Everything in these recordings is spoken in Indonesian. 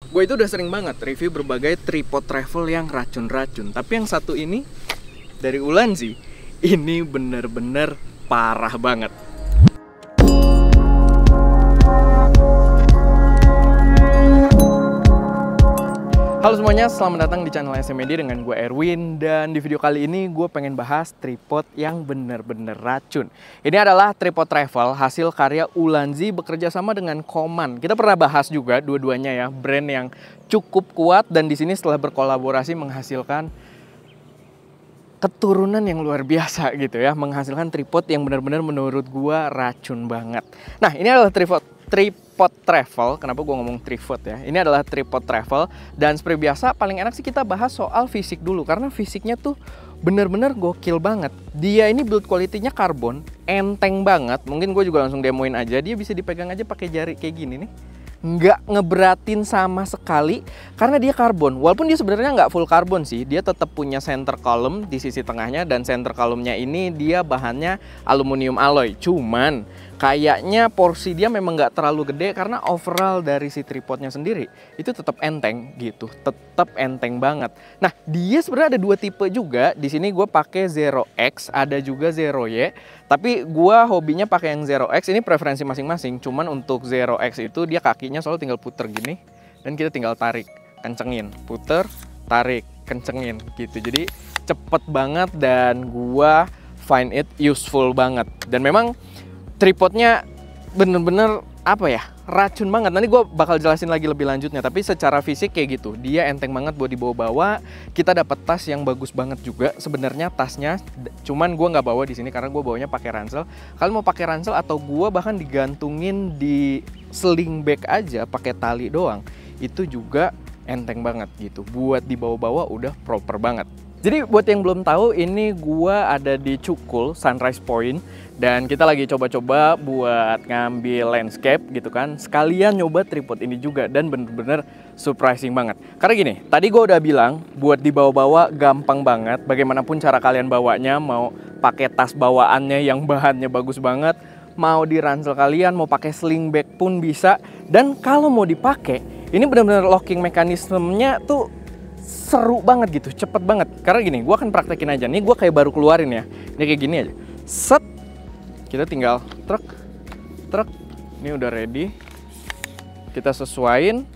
Gue itu udah sering banget review berbagai tripod travel yang racun-racun. Tapi yang satu ini dari Ulanzi, ini bener-bener parah banget. Halo semuanya, selamat datang di channel SMED dengan gue Erwin. Dan di video kali ini gue pengen bahas tripod yang bener-bener racun. Ini adalah tripod travel hasil karya Ulanzi bekerja sama dengan Coman. Kita pernah bahas juga dua-duanya ya, brand yang cukup kuat. Dan di sini setelah berkolaborasi menghasilkan keturunan yang luar biasa gitu ya. Menghasilkan tripod yang bener-bener menurut gue racun banget. Nah, ini adalah tripod travel. Kenapa gue ngomong tripod ya? Ini adalah tripod travel. Dan seperti biasa paling enak sih kita bahas soal fisik dulu, karena fisiknya tuh bener-bener gokil banget. Dia ini build quality-nya karbon, enteng banget. Mungkin gue juga langsung demoin aja. Dia bisa dipegang aja pakai jari kayak gini nih. Nggak ngeberatin sama sekali karena dia karbon. Walaupun dia sebenarnya nggak full karbon sih, dia tetap punya center column di sisi tengahnya, dan center column-nya ini dia bahannya aluminium alloy. Cuman kayaknya porsi dia memang nggak terlalu gede karena overall dari si tripodnya sendiri itu tetap enteng gitu, tetap enteng banget. Nah, dia sebenarnya ada dua tipe juga. Di sini gue pakai Zero X, ada juga Zero Y. Tapi gue hobinya pakai yang Zero X. Ini preferensi masing-masing. Cuman untuk Zero X itu dia kakinya selalu tinggal puter gini, dan kita tinggal tarik, kencengin, puter, tarik, kencengin gitu. Jadi cepet banget dan gue find it useful banget. Dan memang tripodnya bener-bener apa ya, racun banget. Nanti gue bakal jelasin lagi lebih lanjutnya. Tapi secara fisik kayak gitu, dia enteng banget buat dibawa-bawa. Kita dapat tas yang bagus banget juga sebenarnya tasnya. Cuman gue nggak bawa di sini karena gue bawanya pakai ransel. Kalian mau pakai ransel atau gue bahkan digantungin di sling bag aja pakai tali doang, itu juga enteng banget gitu. Buat dibawa-bawa udah proper banget. Jadi buat yang belum tahu, ini gua ada di Cukul Sunrise Point dan kita lagi coba-coba buat ngambil landscape gitu kan. Sekalian nyoba tripod ini juga dan bener-bener surprising banget. Karena gini, tadi gua udah bilang buat dibawa-bawa gampang banget. Bagaimanapun cara kalian bawanya, mau pakai tas bawaannya yang bahannya bagus banget, mau di ransel kalian, mau pakai sling bag pun bisa. Dan kalau mau dipakai, ini bener-bener locking mekanismenya tuh seru banget gitu, cepet banget. Karena gini, gue akan praktekin aja. Nih gue kayak baru keluarin ya. Ini kayak gini aja. Set. Kita tinggal truk. Ini udah ready. Kita sesuaiin.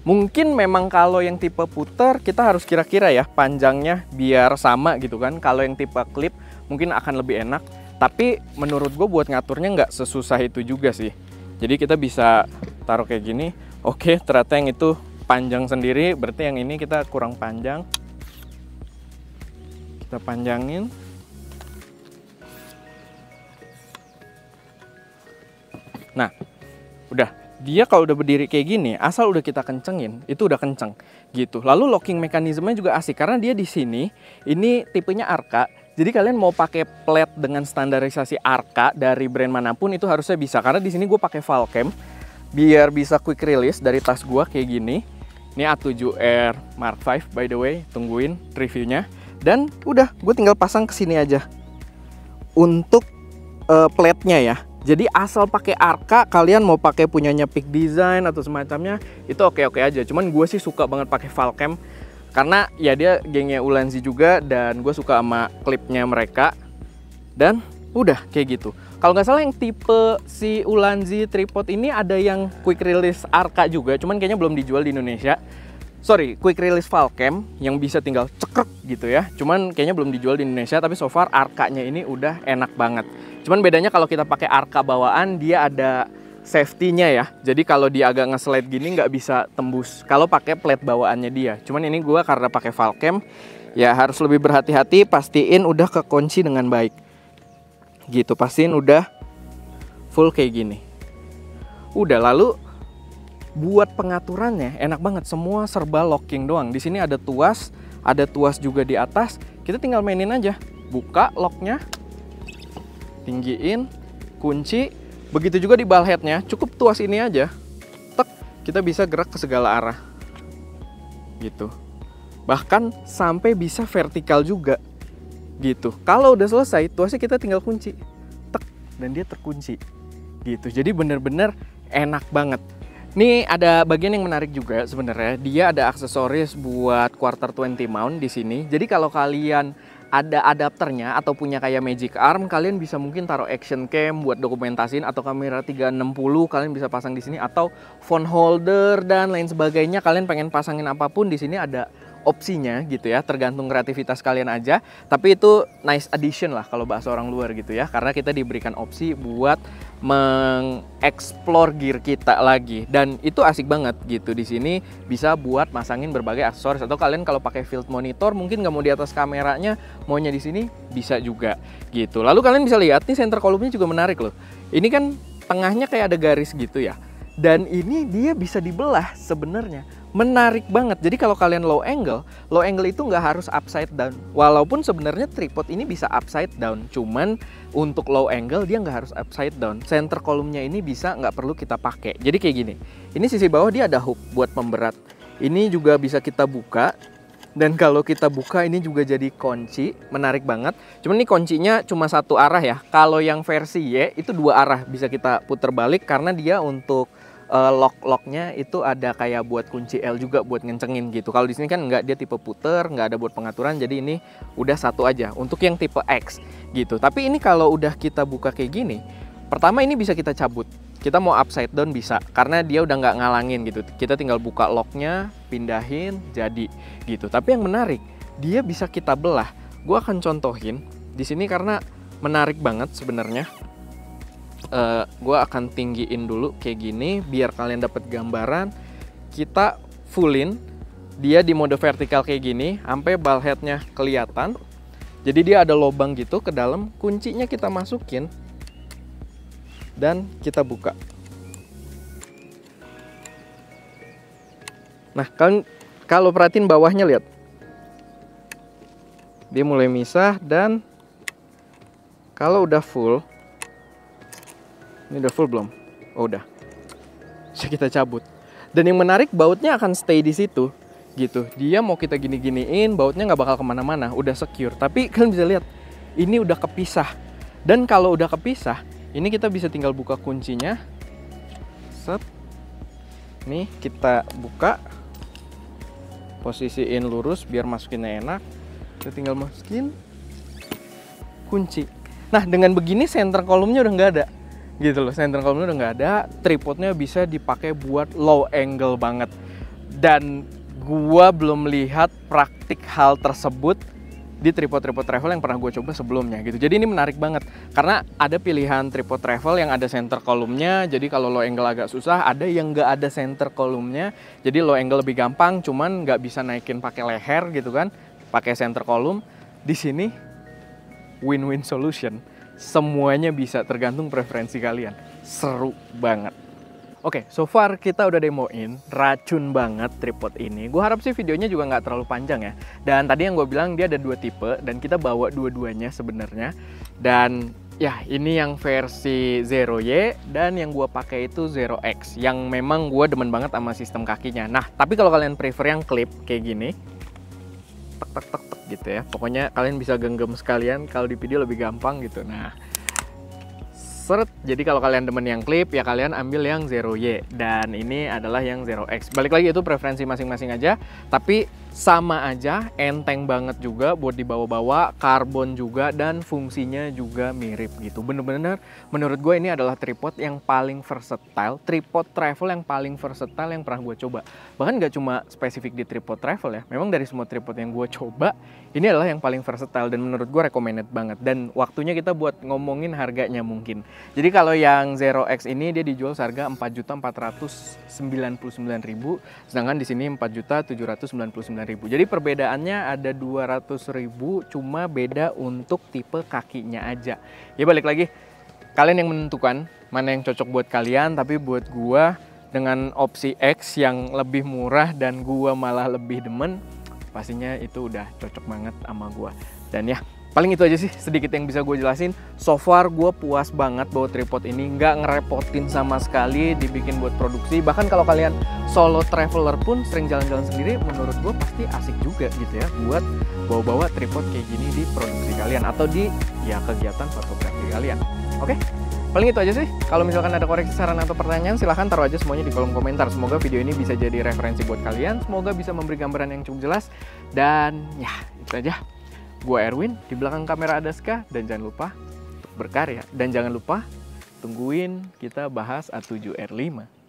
Mungkin memang kalau yang tipe puter, kita harus kira-kira ya panjangnya biar sama gitu kan. Kalau yang tipe clip mungkin akan lebih enak. Tapi menurut gue buat ngaturnya nggak sesusah itu juga sih. Jadi kita bisa taruh kayak gini. Oke, ternyata yang itu panjang sendiri, berarti yang ini kita kurang panjang. Kita panjangin. Nah, udah. Dia kalau udah berdiri kayak gini, asal udah kita kencengin, itu udah kenceng gitu. Lalu locking mekanismenya juga asik karena dia di sini ini tipenya Arca. Jadi kalian mau pakai plate dengan standarisasi Arca dari brand manapun itu harusnya bisa. Karena di sini gue pakai Valcam biar bisa quick release dari tas gue kayak gini. Ini A7R Mark V by the way, tungguin reviewnya. Dan udah, gue tinggal pasang ke sini aja. Untuk plate-nya ya. Jadi asal pakai Arca, kalian mau pakai punyanya Peak Design atau semacamnya, itu oke-oke aja. Cuman gue sih suka banget pakai Valcam karena ya dia gengnya Ulanzi juga dan gue suka sama klipnya mereka. Dan udah kayak gitu. Kalau nggak salah yang tipe si Ulanzi tripod ini ada yang quick release Arca juga, cuman kayaknya belum dijual di Indonesia. Sorry, quick release Valcam yang bisa tinggal cekrek gitu ya. Cuman kayaknya belum dijual di Indonesia, tapi so far Arca-nya ini udah enak banget. Cuman bedanya kalau kita pakai Arca bawaan, dia ada safety-nya ya. Jadi kalau dia agak nge-slide gini nggak bisa tembus kalau pakai plate bawaannya dia. Cuman ini gua karena pakai Valcam, ya harus lebih berhati-hati, pastiin udah kekunci dengan baik. Gitu, pastiin udah full kayak gini. Udah, lalu buat pengaturannya enak banget, semua serba locking doang. Di sini ada tuas juga di atas. Kita tinggal mainin aja. Buka locknya, tinggiin, kunci. Begitu juga di ball headnya, cukup tuas ini aja. Tek, kita bisa gerak ke segala arah. Gitu. Bahkan sampai bisa vertikal juga. Gitu. Kalau udah selesai, tuasnya kita tinggal kunci. Tek, dan dia terkunci. Gitu. Jadi bener-bener enak banget. Nih ada bagian yang menarik juga sebenarnya. Dia ada aksesoris buat quarter 20 mount di sini. Jadi kalau kalian ada adapternya atau punya kayak magic arm, kalian bisa mungkin taruh action cam buat dokumentasin, atau kamera 360 kalian bisa pasang di sini, atau phone holder dan lain sebagainya. Kalian pengen pasangin apapun di sini ada opsinya gitu ya, tergantung kreativitas kalian aja. Tapi itu nice addition lah kalau bahasa orang luar gitu ya, karena kita diberikan opsi buat mengeksplor gear kita lagi, dan itu asik banget gitu. Di sini bisa buat masangin berbagai aksesoris, atau kalian kalau pakai field monitor mungkin nggak mau di atas kameranya, maunya di sini bisa juga gitu. Lalu kalian bisa lihat nih center column-nya juga menarik loh. Ini kan tengahnya kayak ada garis gitu ya, dan ini dia bisa dibelah sebenarnya. Menarik banget. Jadi kalau kalian low angle itu nggak harus upside down. Walaupun sebenarnya tripod ini bisa upside down, cuman untuk low angle dia nggak harus upside down. Center column-nya ini bisa nggak perlu kita pakai. Jadi kayak gini. Ini sisi bawah dia ada hook buat pemberat. Ini juga bisa kita buka. Dan kalau kita buka ini juga jadi kunci. Menarik banget. Cuman ini kuncinya cuma satu arah ya. Kalau yang versi Y itu dua arah, bisa kita puter balik karena dia untuk lock-locknya itu ada kayak buat kunci L juga buat ngencengin gitu. Kalau di sini kan nggak, dia tipe puter, nggak ada buat pengaturan. Jadi ini udah satu aja untuk yang tipe X gitu. Tapi ini kalau udah kita buka kayak gini, pertama ini bisa kita cabut. Kita mau upside down bisa, karena dia udah nggak ngalangin gitu. Kita tinggal buka locknya, pindahin, jadi gitu. Tapi yang menarik, dia bisa kita belah. Gue akan contohin di sini karena menarik banget sebenarnya. Gue akan tinggiin dulu kayak gini biar kalian dapat gambaran. Kita fullin dia di mode vertikal kayak gini sampai ball headnya kelihatan. Jadi dia ada lubang gitu ke dalam, kuncinya kita masukin dan kita buka. Nah, kalau perhatiin bawahnya, lihat, dia mulai misah. Dan kalau udah full, ini udah full belum? Oh udah. Bisa kita cabut. Dan yang menarik, bautnya akan stay di situ gitu. Dia mau kita gini-giniin, bautnya nggak bakal kemana-mana, udah secure. Tapi kalian bisa lihat, ini udah kepisah. Dan kalau udah kepisah, ini kita bisa tinggal buka kuncinya. Set. Nih kita buka, posisiin lurus biar masukinnya enak. Kita tinggal masukin kunci. Nah dengan begini center column-nya udah nggak ada gitu loh. Center column-nya udah nggak ada. Tripodnya bisa dipakai buat low angle banget. Dan gua belum lihat praktik hal tersebut di tripod-tripod travel yang pernah gue coba sebelumnya gitu. Jadi ini menarik banget karena ada pilihan tripod travel yang ada center column-nya. Jadi kalau low angle agak susah, ada yang nggak ada center column-nya. Jadi low angle lebih gampang, cuman nggak bisa naikin pakai leher gitu kan, pakai center column. Di sini win-win solution. Semuanya bisa, tergantung preferensi kalian. Seru banget. Oke, so far kita udah demoin, racun banget tripod ini. Gue harap sih videonya juga nggak terlalu panjang ya. Dan tadi yang gue bilang dia ada dua tipe, dan kita bawa dua-duanya sebenarnya. Dan ya ini yang versi Zero Y, dan yang gue pakai itu Zero X, yang memang gue demen banget sama sistem kakinya. Nah, tapi kalau kalian prefer yang clip kayak gini, tek tek tek tek gitu ya. Pokoknya kalian bisa genggam sekalian, kalau di video lebih gampang gitu. Nah, seret. Jadi kalau kalian demen yang clip, ya kalian ambil yang Zero Y. Dan ini adalah yang Zero X. Balik lagi, itu preferensi masing-masing aja. Tapi sama aja, enteng banget juga buat dibawa-bawa, karbon juga, dan fungsinya juga mirip gitu. Bener-bener menurut gue ini adalah tripod yang paling versatile, tripod travel yang paling versatile yang pernah gue coba. Bahkan gak cuma spesifik di tripod travel ya, memang dari semua tripod yang gue coba, ini adalah yang paling versatile dan menurut gue recommended banget. Dan waktunya kita buat ngomongin harganya mungkin. Jadi kalau yang Zero X ini dia dijual seharga 4.499.000, sedangkan di sini 4.799.000. Jadi perbedaannya ada 200.000, cuma beda untuk tipe kakinya aja. Ya balik lagi, kalian yang menentukan mana yang cocok buat kalian. Tapi buat gua dengan opsi X yang lebih murah dan gua malah lebih demen, pastinya itu udah cocok banget sama gua. Dan ya paling itu aja sih sedikit yang bisa gue jelasin. So far gue puas banget bawa tripod ini, nggak ngerepotin sama sekali dibikin buat produksi. Bahkan kalau kalian solo traveler pun sering jalan-jalan sendiri, menurut gue pasti asik juga gitu ya buat bawa-bawa tripod kayak gini di produksi kalian atau di ya kegiatan fotografi kalian. Oke, paling itu aja sih. Kalau misalkan ada koreksi, saran atau pertanyaan, silahkan taruh aja semuanya di kolom komentar. Semoga video ini bisa jadi referensi buat kalian. Semoga bisa memberi gambaran yang cukup jelas. Dan ya, itu aja. Gua Erwin, di belakang kamera ada Ska. Dan jangan lupa untuk berkarya. Dan jangan lupa tungguin kita bahas A7R5.